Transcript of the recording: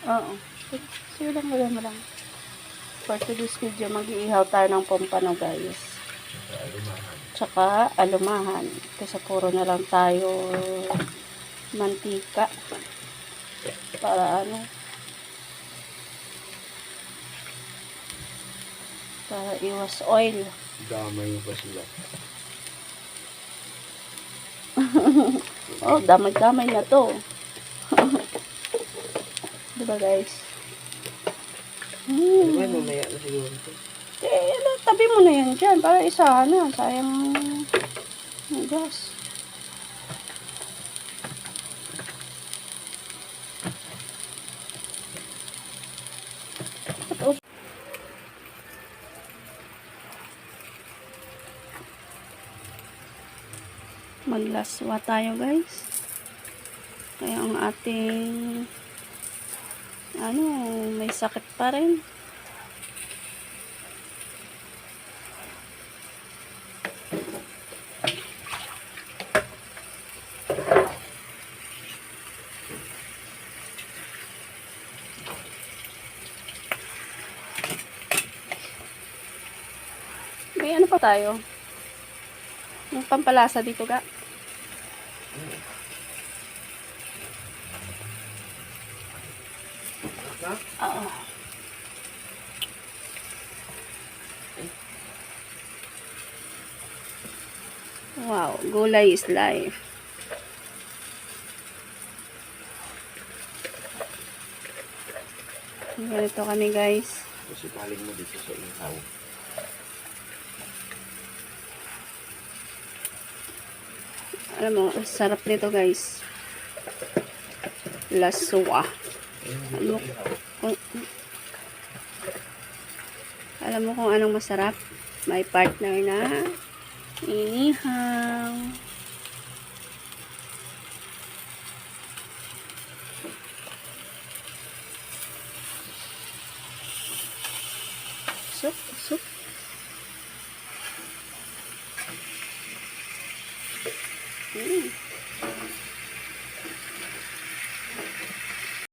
Oo. Sige lang, wala mo lang. For today's video, mag-iihaw tayo ng pompano, guys. Tsaka alumahan. Kasi puro na lang tayo mantika. Para ano? Para iwas oil. Damay pa sila. Oh, damay-damay na to. Diba, guys? Mamaya na siguro ito. Tabi mo na yan dyan. Para isahan na. Sayang ang gas. Maglaswa tayo, guys. Kaya ang ating may sakit pa rin. May ano pa tayo? Yung pampalasa dito, ga? Oo. Wow, gulay is life. Ganito kami, guys. Kasi paling mo dito sa ihaw. Alam mo, sarap nito, guys. Laswa. Alam mo kung anong masarap? May partner na inihaw. Soup. Mm.